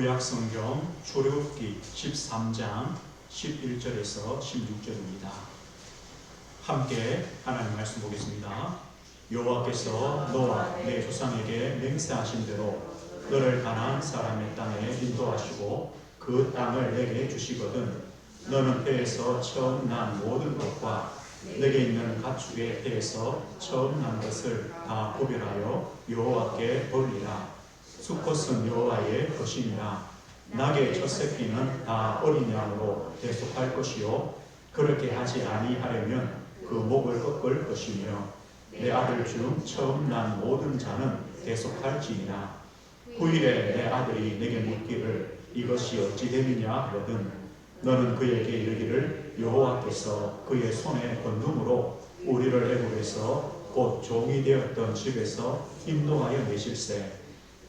구약성경 출애굽기 13장 11절에서 16절입니다. 함께 하나님 말씀 보겠습니다. 여호와께서 너와 내 조상에게 맹세하신 대로 너를 가나안 사람의 땅에 인도하시고 그 땅을 내게 주시거든 너는 태에서 처음 난 모든 것과 내게 있는 가축의 태에서 처음 난 것을 다 구별하여 여호와께 돌리라. 수컷은 여호와의 것이니라. 낙의 첫 새끼는 다 어린 양으로 대속할 것이요 그렇게 하지 아니하려면 그 목을 꺾을 것이며 내 아들 중 처음 난 모든 자는 대속할지니라. 후일에 내 아들이 내게 묻기를 이것이 어찌 됨이냐 하거든 너는 그에게 이르기를 여호와께서 그의 손에 권능으로 우리를 애굽에서 곧 종이 되었던 집에서 인도하여 내실세.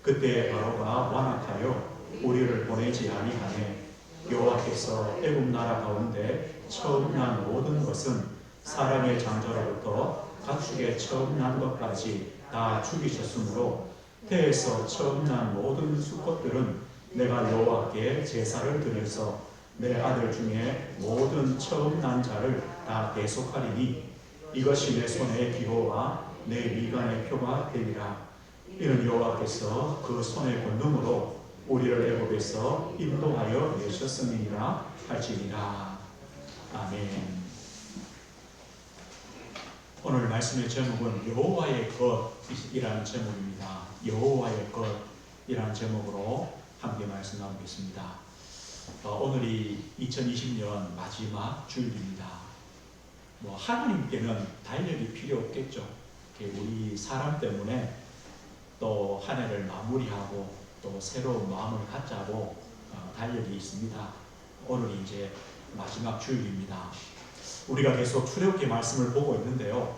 그때 바로가 완악하여 우리를 보내지 아니하네. 여호와께서 애굽 나라 가운데 처음 난 모든 것은 사람의 장자로부터 가축의 처음 난 것까지 다 죽이셨으므로 태에서 처음 난 모든 수컷들은 내가 여호와께 제사를 드려서 내 아들 중에 모든 처음 난 자를 다 대속하리니 이것이 내 손의 기호와 내 미간의 표가 되리라. 이는 여호와께서 그 손의 권능으로 우리를 애굽에서 인도하여 내셨음이니라 할지니라. 아멘. 오늘 말씀의 제목은 여호와의 것이라는 제목입니다. 여호와의 것이라는 제목으로 함께 말씀 나누겠습니다. 오늘이 2020년 마지막 주일입니다. 하나님께는 달력이 필요 없겠죠. 우리 사람 때문에 또 한 해를 마무리하고 또 새로운 마음을 갖자고 달력이 있습니다. 오늘이 이제 마지막 주일입니다. 우리가 계속 출애굽기 말씀을 보고 있는데요.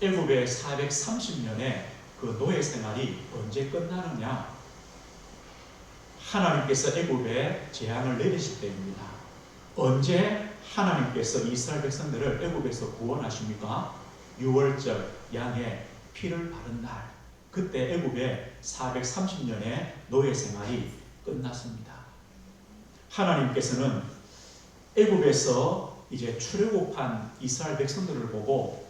애굽의 430년의 그 노예 생활이 언제 끝나느냐? 하나님께서 애굽에 재앙을 내리실 때입니다. 언제 하나님께서 이스라엘 백성들을 애굽에서 구원하십니까? 6월절 양의 피를 바른 날. 그때 애굽의 430년의 노예 생활이 끝났습니다. 하나님께서는 애굽에서 이제 출애굽한 이스라엘 백성들을 보고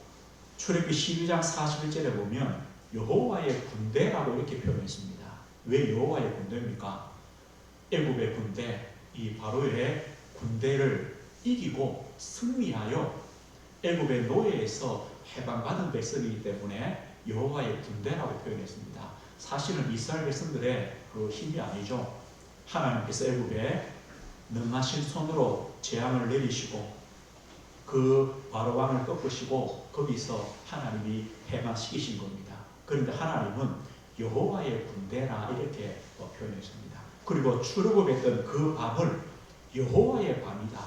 출애굽기 12장 41절에 보면 여호와의 군대라고 이렇게 표현했습니다. 왜 여호와의 군대입니까? 애굽의 군대, 이 바로의 군대를 이기고 승리하여 애굽의 노예에서 해방받은 백성이기 때문에 여호와의 군대라고 표현했습니다. 사실은 이스라엘 백성들의 그 힘이 아니죠. 하나님께서 애굽에 능하신 손으로 재앙을 내리시고 그 바로 왕을 꺾으시고 거기서 하나님이 해방시키신 겁니다. 그런데 하나님은 여호와의 군대라 이렇게 표현했습니다. 그리고 출애굽했던 그 밤을 여호와의 밤이다.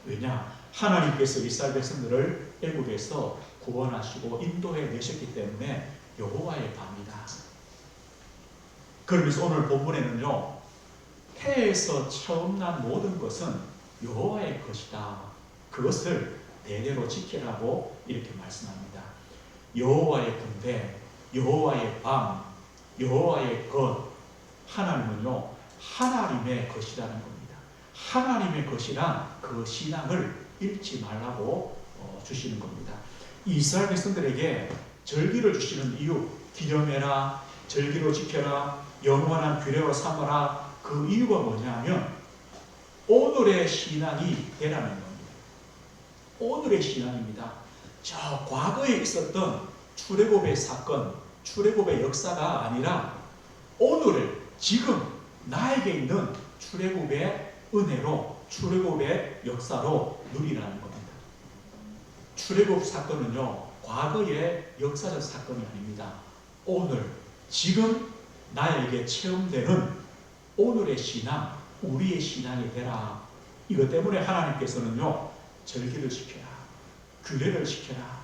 왜냐? 하나님께서 이스라엘 백성들을 애굽에서 구원하시고 인도해 내셨기 때문에 여호와의 밤이다. 그러면서 오늘 본문에는요. 태에서 처음 난 모든 것은 여호와의 것이다. 그것을 대대로 지키라고 이렇게 말씀합니다. 여호와의 군대, 여호와의 밤, 여호와의 것. 하나님은요. 하나님의 것이라는 겁니다. 하나님의 것이란 그 신앙을 잃지 말라고 주시는 겁니다. 이스라엘 백성들에게 절기를 주시는 이유, 기념해라, 절기로 지켜라, 영원한 규례로 삼아라. 그 이유가 뭐냐면 오늘의 신앙이 되라는 겁니다. 오늘의 신앙입니다. 저 과거에 있었던 출애굽의 사건, 출애굽의 역사가 아니라 오늘을 지금 나에게 있는 출애굽의 은혜로, 출애굽의 역사로 누리라는 겁니다. 출애굽 사건은요, 과거의 역사적 사건이 아닙니다. 오늘, 지금 나에게 체험되는 오늘의 신앙, 우리의 신앙이 되라. 이것 때문에 하나님께서는요, 절기를 지켜라, 규례를 지켜라.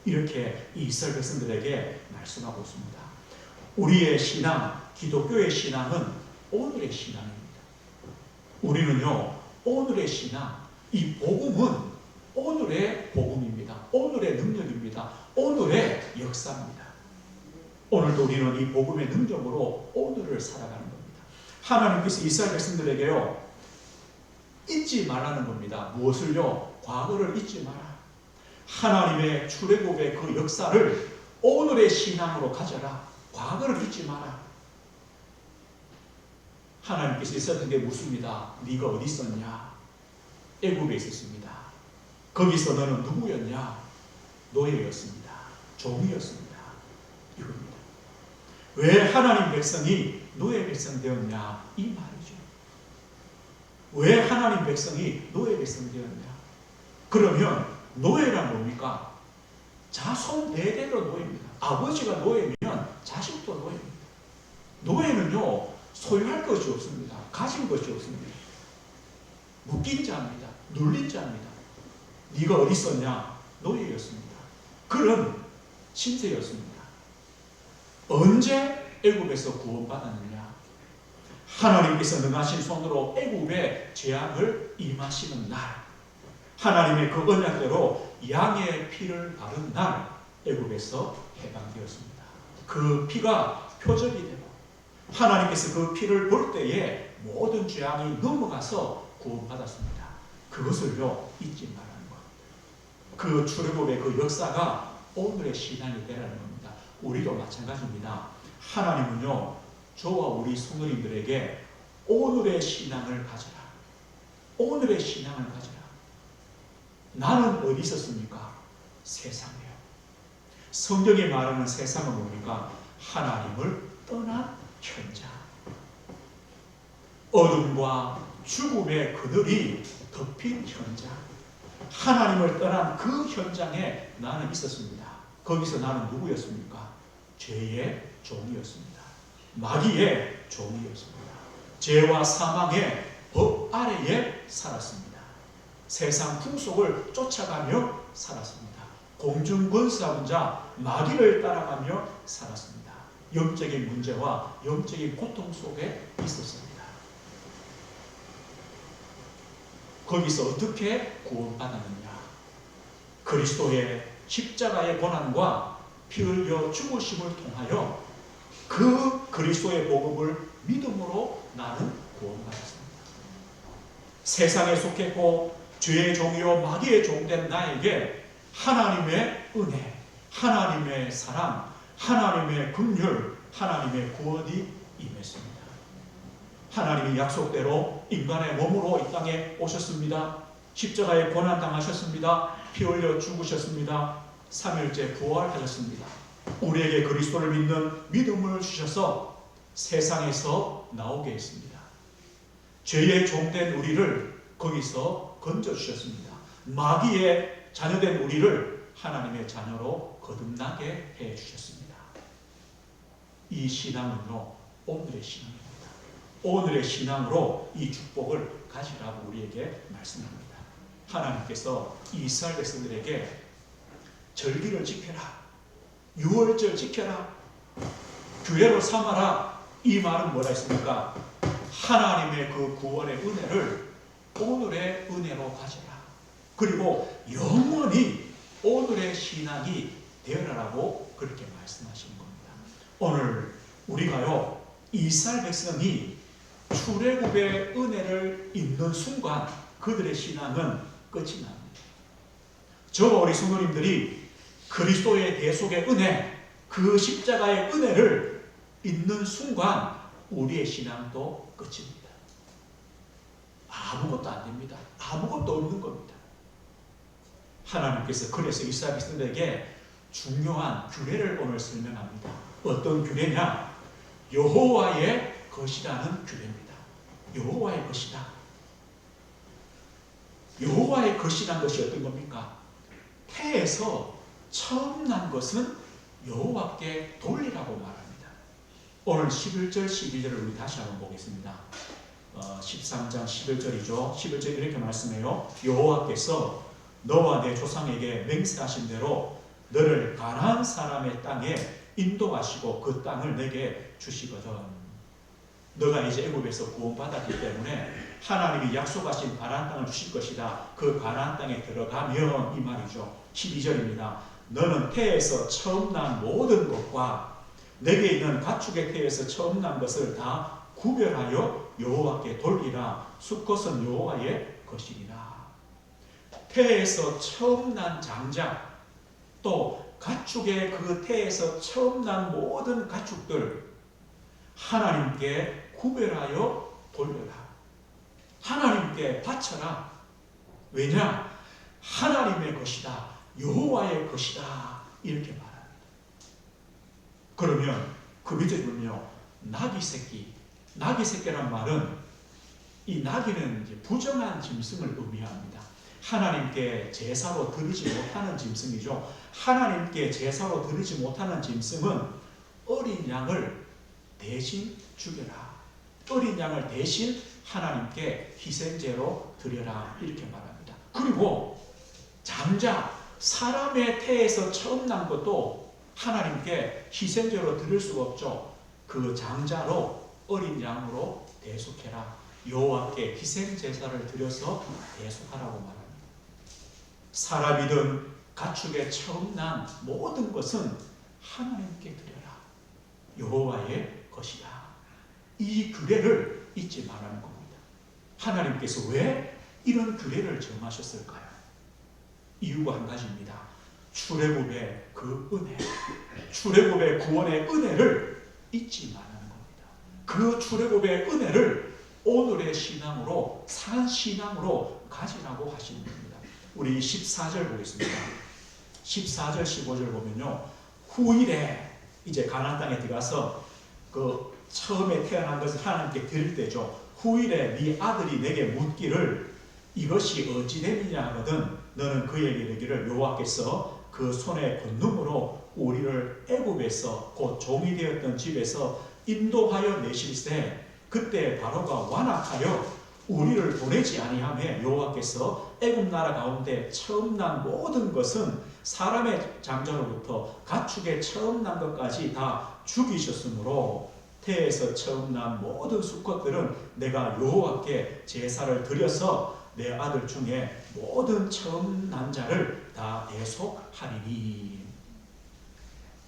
이렇게 이스라엘 백성들에게 말씀하고 있습니다. 우리의 신앙, 기독교의 신앙은 오늘의 신앙입니다. 우리는요, 오늘의 신앙, 이 복음은 오늘의 복음입니다. 오늘의 능력입니다. 오늘의 역사입니다. 오늘도 우리는 이 복음의 능력으로 오늘을 살아가는 겁니다. 하나님께서 이스라엘 백성들에게요, 잊지 말라는 겁니다. 무엇을요? 과거를 잊지 마라. 하나님의 출애굽의 그 역사를 오늘의 신앙으로 가져라. 과거를 잊지 마라. 하나님께서 이스라엘에게 묻습니다. 네가 어디 있었냐? 애굽에 있었습니다. 거기서 너는 누구였냐? 노예였습니다. 종이었습니다. 이겁니다. 왜 하나님 백성이 노예 백성 되었냐? 이 말이죠. 왜 하나님 백성이 노예 백성 되었냐? 그러면 노예란 뭡니까? 자손 대대로 노예입니다. 아버지가 노예면 자식도 노예입니다. 노예는요, 소유할 것이 없습니다. 가진 것이 없습니다. 묶인 자입니다. 눌린 자입니다. 네가 어디 있었냐? 노예였습니다. 그런 신세였습니다. 언제 애굽에서 구원받았느냐? 하나님께서 능하신 손으로 애굽의 재앙을 임하시는 날, 하나님의 그 언약대로 양의 피를 바른 날 애굽에서 해방되었습니다. 그 피가 표적이 되고 하나님께서 그 피를 볼 때에 모든 재앙이 넘어가서 구원받았습니다. 그것을요, 잊지 말라는 겁니다. 그 출애굽의 그 역사가 오늘의 신앙이 되라는 겁니다. 우리도 마찬가지입니다. 하나님은요, 저와 우리 성도님들에게 오늘의 신앙을 가져라. 오늘의 신앙을 가져라. 나는 어디 있었습니까? 세상이에요. 성경이 말하는 세상은 뭡니까? 하나님을 떠난 현장. 어둠과 죽음의 그늘이 덮인 현장. 하나님을 떠난 그 현장에 나는 있었습니다. 거기서 나는 누구였습니까? 죄의 종이었습니다. 마귀의 종이었습니다. 죄와 사망의 법 아래에 살았습니다. 세상 풍속을 쫓아가며 살았습니다. 공중권세하는 자 마귀를 따라가며 살았습니다. 영적인 문제와 영적인 고통 속에 있었습니다. 거기서 어떻게 구원받았느냐? 그리스도의 십자가의 고난과 피 흘려 죽으심을 통하여 그 그리스도의 복음을 믿음으로 나는 구원받았습니다. 세상에 속했고 죄의 종이요 마귀의 종된 나에게 하나님의 은혜, 하나님의 사랑, 하나님의 긍휼, 하나님의 구원이 임했습니다. 하나님이 약속대로 인간의 몸으로 이 땅에 오셨습니다. 십자가에 고난당하셨습니다. 피 흘려 죽으셨습니다. 3일째 부활하셨습니다. 우리에게 그리스도를 믿는 믿음을 주셔서 세상에서 나오게 했습니다. 죄의 종된 우리를 거기서 건져주셨습니다. 마귀의 자녀된 우리를 하나님의 자녀로 거듭나게 해주셨습니다. 이 신앙은요, 오늘의 신앙입니다. 오늘의 신앙으로 이 축복을 가지라고 우리에게 말씀합니다. 하나님께서 이스라엘 백성들에게 절기를 지켜라, 유월절 지켜라, 규례로 삼아라, 이 말은 뭐라 했습니까? 하나님의 그 구원의 은혜를 오늘의 은혜로 가져라. 그리고 영원히 오늘의 신앙이 되어라라고 그렇게 말씀하시는 겁니다. 오늘 우리가요, 이스라엘 백성이 출애굽의 은혜를 입는 순간 그들의 신앙은 끝이 납니다. 저와 우리 성도님들이 그리스도의 대속의 은혜, 그 십자가의 은혜를 입는 순간 우리의 신앙도 끝입니다. 아무것도 안 됩니다. 아무것도 없는 겁니다. 하나님께서 그래서 이스라엘 백성들에게 중요한 규례를 오늘 설명합니다. 어떤 규례냐? 여호와의 것이라는 규례입니다. 여호와의 것이다. 여호와의 것이라는 것이 어떤 겁니까? 태에서 처음 난 것은 여호와께 돌리라고 말합니다. 오늘 11절, 12절을 우리 다시 한번 보겠습니다. 13장 11절이죠. 11절 이렇게 말씀해요. 여호와께서 너와 내 조상에게 맹세하신 대로 너를 가나안 사람의 땅에 인도하시고 그 땅을 내게 주시거든. 너가 이제 애굽에서 구원받았기 때문에 하나님이 약속하신 가나안 땅을 주실 것이다. 그 가나안 땅에 들어가면 이 말이죠. 12절입니다. 너는 태에서 처음 난 모든 것과 내게 있는 가축의 태에서 처음 난 것을 다 구별하여 여호와께 돌리라. 수컷은 여호와의 것이니라. 태에서 처음 난 장자, 또 가축의 그 태에서 처음 난 모든 가축들 하나님께 구별하여 돌려라. 하나님께 바쳐라. 왜냐? 하나님의 것이다. 여호와의 것이다. 이렇게 말합니다. 그러면 그 밑에 보면요, 나귀 새끼. 나귀 새끼란 말은 이 나귀는 이제 부정한 짐승을 의미합니다. 하나님께 제사로 드리지 못하는 짐승이죠. 하나님께 제사로 드리지 못하는 짐승은 어린 양을 대신 죽여라. 어린 양을 대신 하나님께 희생제로 드려라. 이렇게 말합니다. 그리고 장자, 사람의 태에서 처음 난 것도 하나님께 희생제로 드릴 수가 없죠. 그 장자로 어린 양으로 대속해라. 여호와께 희생제사를 드려서 대속하라고 말합니다. 사람이든 가축의 처음 난 모든 것은 하나님께 드려라. 여호와의 것이다. 이 규례를 잊지 말라는 겁니다. 하나님께서 왜 이런 규례를 정하셨을까요? 이유가 한 가지입니다. 출애굽의 그 은혜, 출애굽의 구원의 은혜를 잊지 말라는 겁니다. 그 출애굽의 은혜를 오늘의 신앙으로, 산 신앙으로 가지라고 하시는 겁니다. 우리 14절 보겠습니다. 14절 15절 보면요, 후일에 이제 가나안 땅에 들어가서 그 처음에 태어난 것을 하나님께 드릴 때죠. 후일에 네 아들이 내게 묻기를 이것이 어찌 됨이냐 하거든 너는 그에게 이르기를 여호와께서 그 손의 권능으로 우리를 애굽에서 곧 종이 되었던 집에서 인도하여 내실세 그때 바로가 완악하여 우리를 보내지 아니하며 여호와께서 애굽 나라 가운데 처음 난 모든 것은 사람의 장자로부터 가축의 처음 난 것까지 다 죽이셨으므로 태에서 처음 난 모든 수컷들은 내가 여호와께 제사를 드려서 내 아들 중에 모든 처음 난 자를 다 대속하리니.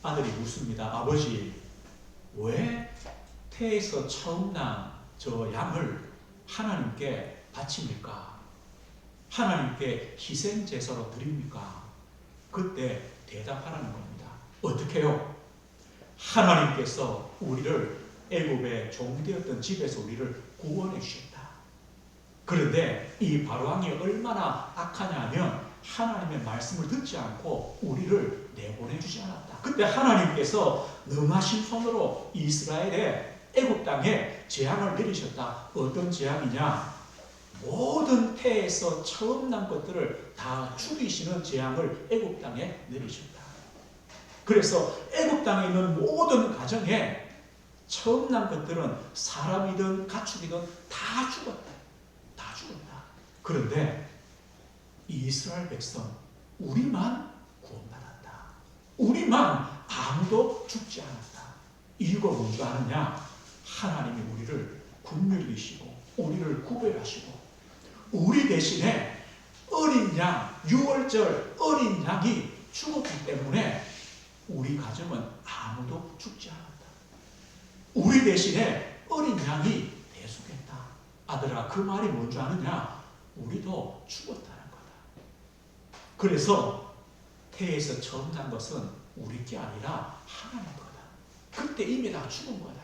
아들이 묻습니다. 아버지, 왜 태에서 처음 난 저 양을 하나님께 바칩니까? 하나님께 희생 제사로 드립니까? 그때 대답하라는 겁니다. 어떻게요? 하나님께서 우리를 애굽의 종되었던 집에서 우리를 구원해 주셨다. 그런데 이 바로왕이 얼마나 악하냐면 하나님의 말씀을 듣지 않고 우리를 내보내 주지 않았다. 그때 하나님께서 능하신 손으로 이스라엘의 애굽 땅에 재앙을 내리셨다. 어떤 재앙이냐? 모든 태에서 처음 난 것들을 다 죽이시는 재앙을 애굽 땅에 내리셨다. 그래서 애굽 땅에 있는 모든 가정에 처음 난 것들은 사람이든 가축이든 다 죽었다. 다 죽었다. 그런데 이스라엘 백성 우리만 구원받았다. 우리만 아무도 죽지 않았다. 이유가 뭔지 아느냐? 하나님이 우리를 긍휼히시고 우리를 구별하시고 우리 대신에 어린 양, 유월절 어린 양이 죽었기 때문에 우리 가정은 아무도 죽지 않았다. 우리 대신에 어린 양이 대속했다. 아들아, 그 말이 뭔지 아느냐? 우리도 죽었다는 거다. 그래서 태에서 처음 난 것은 우리 게 아니라 하나님 거다. 그때 이미 다 죽은 거다.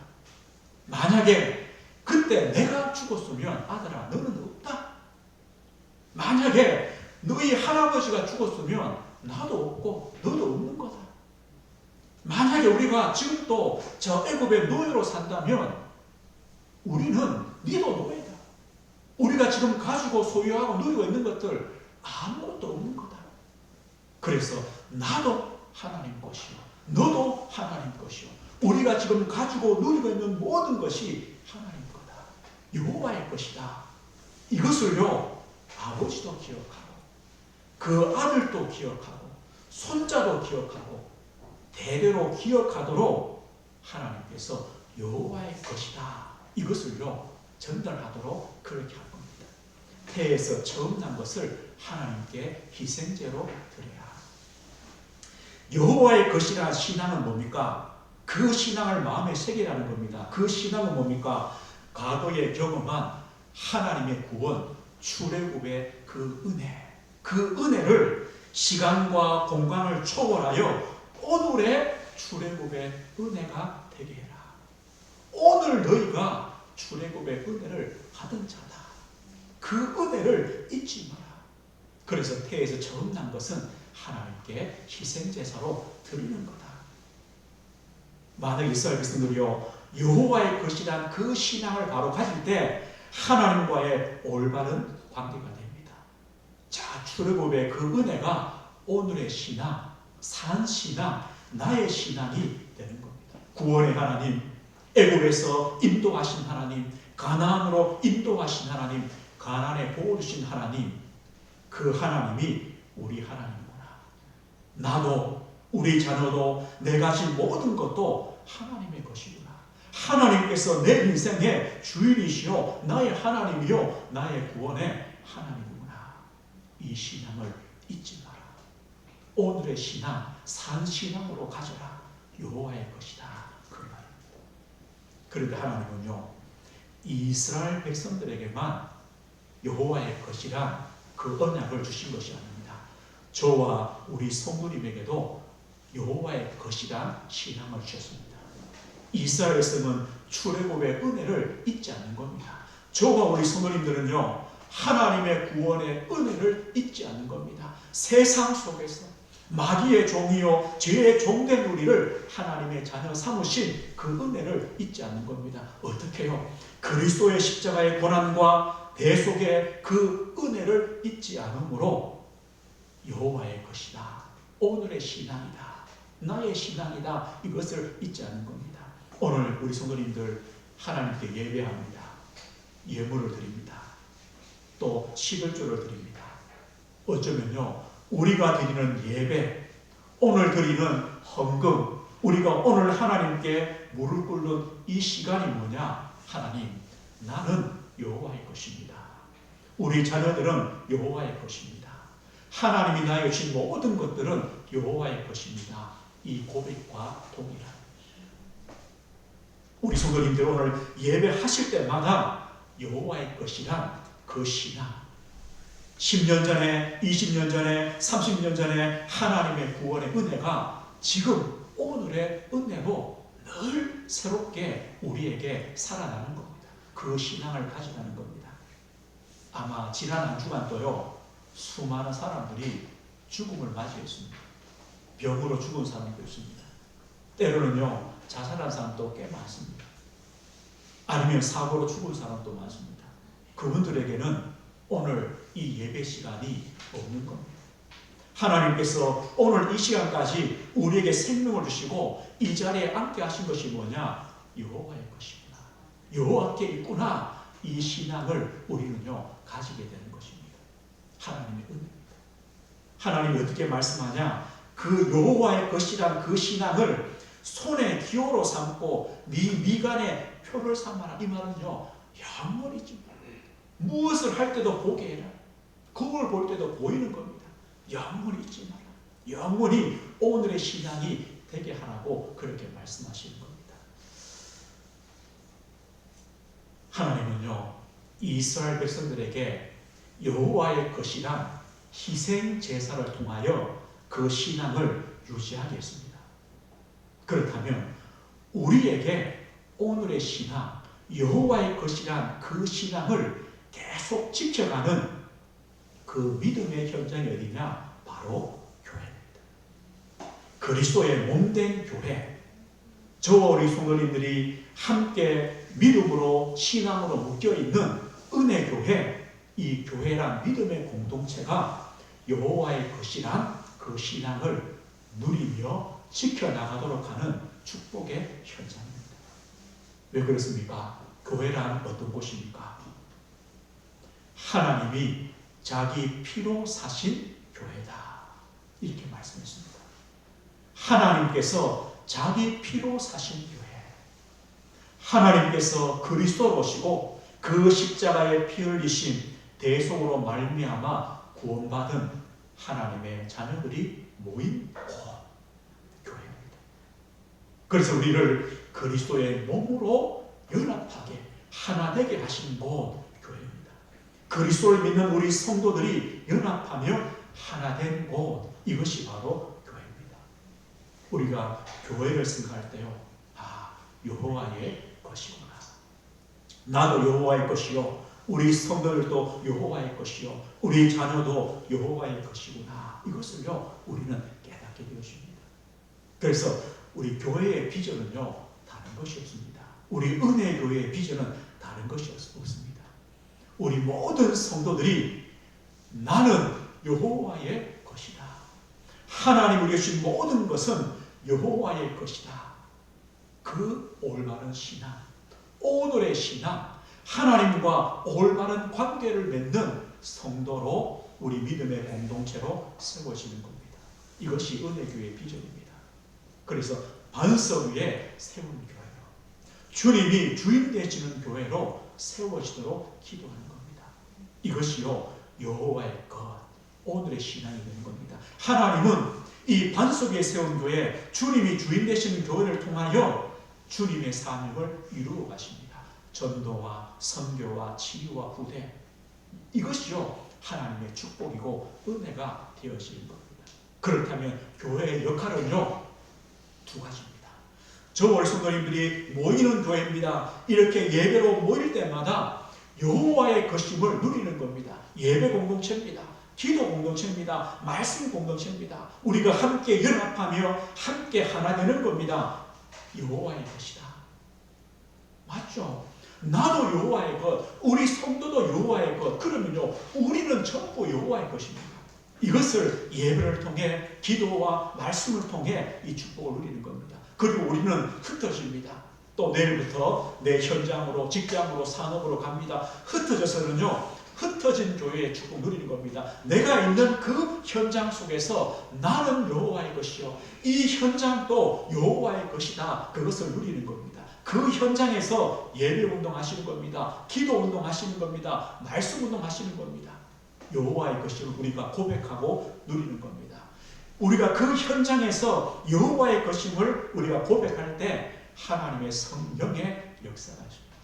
만약에 그때 내가 죽었으면 아들아 너는 없다. 만약에 너희 할아버지가 죽었으면 나도 없고 너도 없는 거다. 만약에 우리가 지금도 저 애굽의 노예로 산다면 우리는 니도 노예다. 우리가 지금 가지고 소유하고 누리고 있는 것들 아무것도 없는 거다. 그래서 나도 하나님 것이요 너도 하나님 것이요 우리가 지금 가지고 누리고 있는 모든 것이 하나님 거다. 여호와의 것이다. 이것을요 아버지도 기억하고 그 아들도 기억하고 손자도 기억하고 대대로 기억하도록 하나님께서 여호와의 것이다. 이것을요 전달하도록 그렇게 할 겁니다. 태에서 처음 난 것을 하나님께 희생제로 드려야. 여호와의 것이라 신앙은 뭡니까? 그 신앙을 마음에 새기라는 겁니다. 그 신앙은 뭡니까? 과거에 경험한 하나님의 구원, 출애굽의 그 은혜를 시간과 공간을 초월하여 오늘의 출애굽의 은혜가 되게 해라. 오늘 너희가 출애굽의 은혜를 받은 자다. 그 은혜를 잊지 마라. 그래서 태에서 처음 난 것은 하나님께 희생제사로 드리는 거다. 만약 이스라엘 백성들이요 여호와의 것이란 그 신앙을 바로 가질 때 하나님과의 올바른 관계가 됩니다. 자, 출애굽의 그 은혜가 오늘의 신앙, 산 신앙, 나의 신앙이 되는 겁니다. 구원의 하나님, 애굽에서 인도하신 하나님, 가나안으로 인도하신 하나님, 가나안에 보호 주신 하나님, 그 하나님이 우리 하나님이구나. 나도 우리 자녀도 내가 가진 모든 것도 하나님의 것이구나. 하나님께서 내 인생의 주인이시요 나의 하나님이요 나의 구원의 하나님이구나. 이 신앙을 잊지 마라. 오늘의 신앙, 산 신앙으로 가져라. 여호와의 것이다. 그 말입니다. 그런데 하나님은요 이스라엘 백성들에게만 여호와의 것이란 그 언약을 주신 것이 아닙니다. 저와 우리 성도님에게도 여호와의 것이란 신앙을 주셨습니다. 이스라엘 백성은 출애굽의 은혜를 잊지 않는 겁니다. 저와 우리 성도님들은요 하나님의 구원의 은혜를 잊지 않는 겁니다. 세상 속에서 마귀의 종이요 죄의 종된 우리를 하나님의 자녀 삼으신 그 은혜를 잊지 않는 겁니다. 어떻게요? 그리스도의 십자가의 고난과 대속의 그 은혜를 잊지 않으므로 여호와의 것이다. 오늘의 신앙이다. 나의 신앙이다. 이것을 잊지 않는 겁니다. 오늘 우리 성도님들 하나님께 예배합니다. 예물을 드립니다. 또 11조를 드립니다. 어쩌면요 우리가 드리는 예배, 오늘 드리는 헌금, 우리가 오늘 하나님께 무릎 꿇는 이 시간이 뭐냐? 하나님, 나는 여호와의 것입니다. 우리 자녀들은 여호와의 것입니다. 하나님이 나에게 주신 모든 것들은 여호와의 것입니다. 이 고백과 동일합니다. 우리 성도님들 오늘 예배하실 때마다 여호와의 것이란 그 신앙, 10년 전에, 20년 전에, 30년 전에 하나님의 구원의 은혜가 지금 오늘의 은혜로 늘 새롭게 우리에게 살아나는 겁니다. 그 신앙을 가져가는 겁니다. 아마 지난 한 주간도요 수많은 사람들이 죽음을 맞이했습니다. 병으로 죽은 사람도 있습니다. 때로는요 자살한 사람도 꽤 많습니다. 아니면 사고로 죽은 사람도 많습니다. 그분들에게는 오늘 이 예배 시간이 없는 겁니다. 하나님께서 오늘 이 시간까지 우리에게 생명을 주시고 이 자리에 앉게 하신 것이 뭐냐? 여호와의 것이구나. 여호와께 있구나. 이 신앙을 우리는요 가지게 되는 것입니다. 하나님의 은혜입니다. 하나님이 어떻게 말씀하냐? 그 여호와의 것이란 그 신앙을 손에 기호로 삼고 네 미간에 표를 삼아라. 이 말은요 영원히 잊지 마라. 무엇을 할 때도 보게 해라. 그걸 볼 때도 보이는 겁니다. 영원히 잊지 마라. 영원히 오늘의 신앙이 되게 하라고 그렇게 말씀하시는 겁니다. 하나님은요 이스라엘 백성들에게 여호와의 것이란 희생 제사를 통하여 그 신앙을 유지하게 했습니다. 그렇다면 우리에게 오늘의 신앙, 여호와의 것이란 그 신앙을 계속 지켜가는 그 믿음의 현장이 어디냐? 바로 교회입니다. 그리스도의 몸된 교회, 저와 우리 성도님들이 함께 믿음으로 신앙으로 묶여있는 은혜교회, 이 교회란 믿음의 공동체가 여호와의 것이란 그 신앙을 누리며 지켜나가도록 하는 축복의 현장입니다. 왜 그렇습니까? 교회란 어떤 곳입니까? 하나님이 자기 피로 사신 교회다. 이렇게 말씀했습니다. 하나님께서 자기 피로 사신 교회. 하나님께서 그리스도로 오시고 그 십자가에 피 흘리신 대속으로 말미암아 구원받은 하나님의 자녀들이 모인 곳, 교회입니다. 그래서 우리를 그리스도의 몸으로 연합하게 하나 되게 하신 곳 교회입니다. 그리스도를 믿는 우리 성도들이 연합하며 하나 된 곳, 이것이 바로 교회입니다. 우리가 교회를 생각할 때요, 여호와의 것이구나. 나도 여호와의 것이요, 우리 성도들도 여호와의 것이요, 우리 자녀도 여호와의 것이구나. 이것을요 우리는 깨닫게 되었습니다. 그래서 우리 교회의 비전은요 다른 것이 없습니다. 우리 은혜 교회의 비전은 다른 것이 없습니다. 우리 모든 성도들이 나는 여호와의 것이다. 하나님 우리 주신 모든 것은 여호와의 것이다. 그 올바른 신앙, 오늘의 신앙, 하나님과 올바른 관계를 맺는 성도로 우리 믿음의 공동체로 세워지는 겁니다. 이것이 은혜교회의 비전입니다. 그래서 반석 위에 세운 교회로, 주님이 주인 되시는 교회로 세워지도록 기도하는 겁니다. 이것이요 여호와의 것, 오늘의 신앙이 되는 겁니다. 하나님은 이 반석 위에 세운 교회, 주님이 주인 되시는 교회를 통하여 주님의 사명을 이루어 가십니다. 전도와 선교와 치유와 구대, 이것이요 하나님의 축복이고 은혜가 되어지는 겁니다. 그렇다면 교회의 역할은요 두 가지입니다. 저와 성도님들이 모이는 교회입니다. 이렇게 예배로 모일 때마다 여호와의 것임을 누리는 겁니다. 예배 공동체입니다. 기도 공동체입니다. 말씀 공동체입니다. 우리가 함께 연합하며 함께 하나 되는 겁니다. 여호와의 것이다. 맞죠? 나도 여호와의 것, 우리 성도도 여호와의 것. 그러면요 우리는 전부 여호와의 것입니다. 이것을 예배를 통해, 기도와 말씀을 통해 이 축복을 누리는 겁니다. 그리고 우리는 흩어집니다. 또 내일부터 내 현장으로, 직장으로, 산업으로 갑니다. 흩어져서는요 흩어진 교회의 축복 누리는 겁니다. 내가 있는 그 현장 속에서 나는 여호와의 것이요, 이 현장도 여호와의 것이다. 그것을 누리는 겁니다. 그 현장에서 예배 운동 하시는 겁니다. 기도 운동 하시는 겁니다. 말씀 운동 하시는 겁니다. 여호와의 것임을 우리가 고백하고 누리는 겁니다. 우리가 그 현장에서 여호와의 것임을 우리가 고백할 때 하나님의 성령의 역사가 있습니다.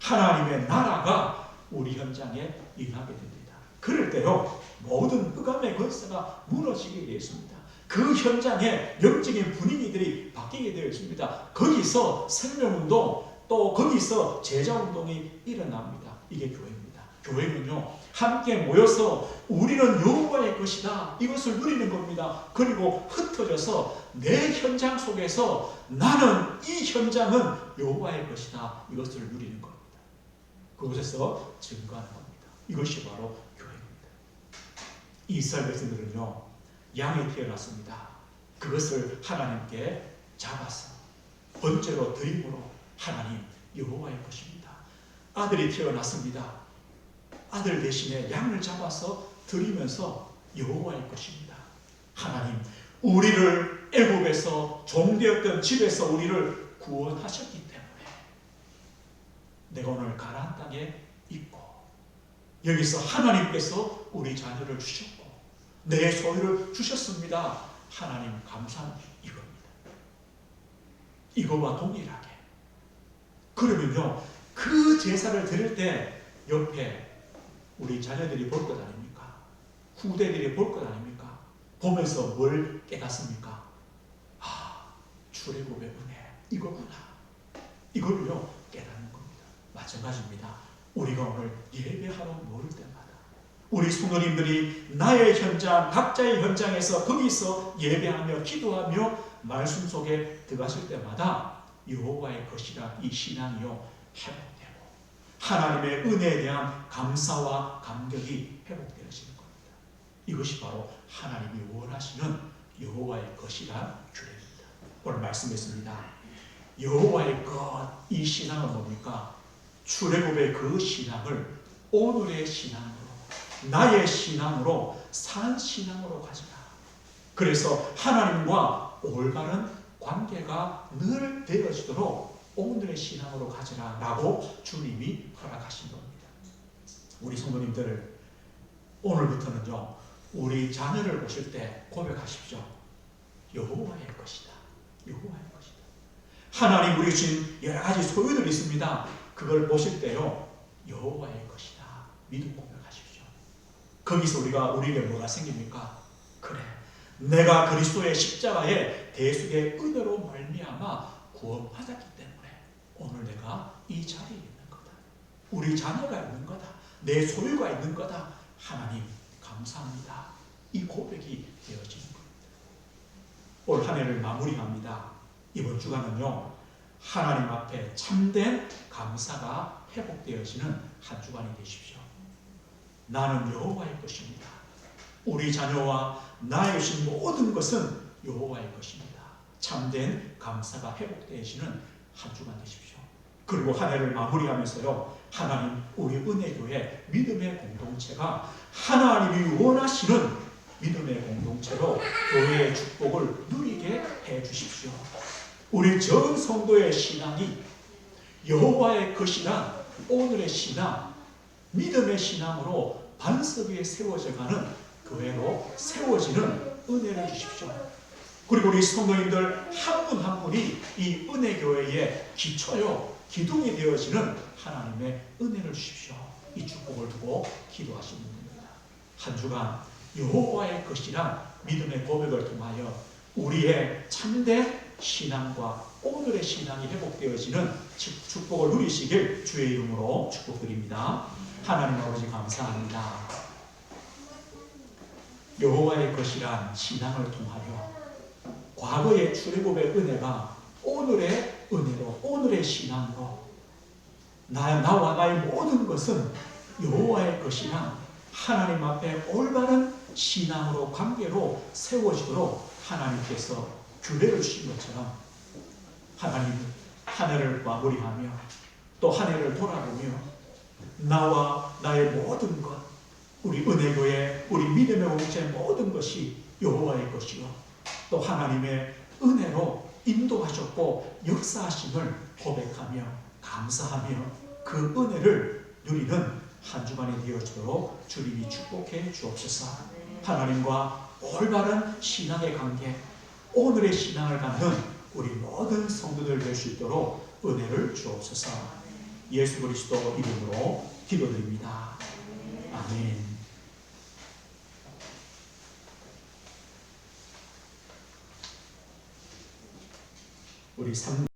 하나님의 나라가 우리 현장에 임하게 됩니다. 그럴 때요 모든 흑암의 권세가 무너지게 되어 있습니다. 그 현장에 영적인 분위기들이 바뀌게 되어 있습니다. 거기서 생명운동, 또 거기서 제자운동이 일어납니다. 이게 교회입니다. 교회는요 함께 모여서 우리는 여호와의 것이다, 이것을 누리는 겁니다. 그리고 흩어져서 내 현장 속에서 나는 이 현장은 여호와의 것이다, 이것을 누리는 겁니다. 그곳에서 증거하는 겁니다. 이것이 바로 교회입니다. 이스라엘 백성들은요 양이 태어났습니다. 그것을 하나님께 잡아서 번제로 드림으로 하나님 여호와의 것입니다. 아들이 태어났습니다. 아들 대신에 양을 잡아서 드리면서 여호와의 것입니다. 하나님 우리를 애굽에서 종되었던 집에서 우리를 구원하셨기 때문에 내가 오늘 가나안 땅에 있고 여기서 하나님께서 우리 자녀를 주셨고 내 소유를 주셨습니다. 하나님 감사합니다. 이겁니다. 이거와 동일하게. 그러면요 그 제사를 드릴 때 옆에 우리 자녀들이 볼 것 아닙니까? 후대들이 볼 것 아닙니까? 보면서 뭘 깨닫습니까? 출애굽의 은혜 이거구나. 이걸요 깨닫는 겁니다. 마찬가지입니다. 우리가 오늘 예배하러 모일 때마다 우리 성도님들이 나의 현장, 각자의 현장에서 거기서 예배하며 기도하며 말씀 속에 들어가실 때마다 여호와의 것이라 이 신앙이요 회복되고 하나님의 은혜에 대한 감사와 감격이 회복되어지는 겁니다. 이것이 바로 하나님이 원하시는 여호와의 것이라 교회입니다. 오늘 말씀했습니다. 여호와의 것, 이 신앙은 뭡니까? 출애굽의 그 신앙을 오늘의 신앙으로, 나의 신앙으로, 산 신앙으로 가져라. 그래서 하나님과 올바른 관계가 늘 되어지도록 오늘의 신앙으로 가져라 라고 주님이 허락하신 겁니다. 우리 성도님들 오늘부터는요 우리 자녀를 보실 때 고백하십시오. 여호와의 것이다. 여호와의 것이다. 하나님 우리 주신 여러 가지 소유들이 있습니다. 그걸 보실 때요, 여호와의 것이다 믿음 고백하십시오. 거기서 우리에게 뭐가 생깁니까? 그래, 내가 그리스도의 십자가의 대속의 은혜로 말미암아 구원받았기 때문에 오늘 내가 이 자리에 있는 거다. 우리 자녀가 있는 거다. 내 소유가 있는 거다. 하나님 감사합니다. 이 고백이 되어지는 겁니다. 올 한 해를 마무리합니다. 이번 주간은요, 하나님 앞에 참된 감사가 회복되어지는 한 주간이 되십시오. 나는 여호와의 것입니다. 우리 자녀와 나의 주신 모든 것은 여호와의 것입니다. 참된 감사가 회복되어지는 한 주간 되십시오. 그리고 한 해를 마무리하면서요, 하나님 우리 은혜교회 믿음의 공동체가 하나님이 원하시는 믿음의 공동체로 교회의 축복을 누리게 해주십시오. 우리 전 성도의 신앙이 여호와의 것이란 오늘의 신앙, 믿음의 신앙으로 반석 위에 세워져가는 교회로 세워지는 은혜를 주십시오. 그리고 우리 성도님들 한 분 한 분이 이 은혜교회의 기초요, 기둥이 되어지는 하나님의 은혜를 주십시오. 이 축복을 두고 기도하시는 겁니다. 한 주간 여호와의 것이란 믿음의 고백을 통하여 우리의 참된 신앙과 오늘의 신앙이 회복되어지는 축복을 누리시길 주의 이름으로 축복드립니다. 하나님 아버지 감사합니다. 여호와의 것이란 신앙을 통하여 과거의 출애굽의 은혜가 오늘의 은혜로, 오늘의 신앙으로 나와 나의 모든 것은 여호와의 것이란 하나님 앞에 올바른 신앙으로, 관계로 세워지도록 하나님께서 규례를 주신 것처럼 하나님 한 해를 마무리하며 또 한 해를 돌아보며 나와 나의 모든 것, 우리 은혜교회, 우리 믿음의 공동체의 모든 것이 여호와의 것이요, 또 하나님의 은혜로 인도하셨고 역사하심을 고백하며 감사하며 그 은혜를 누리는 한 주간이 되어지도록 주님이 축복해 주옵소서. 하나님과 올바른 신앙의 관계, 오늘의 신앙을 갖는 우리 모든 성도들 될 수 있도록 은혜를 주옵소서. 예수 그리스도 이름으로 기도드립니다. 아멘. 우리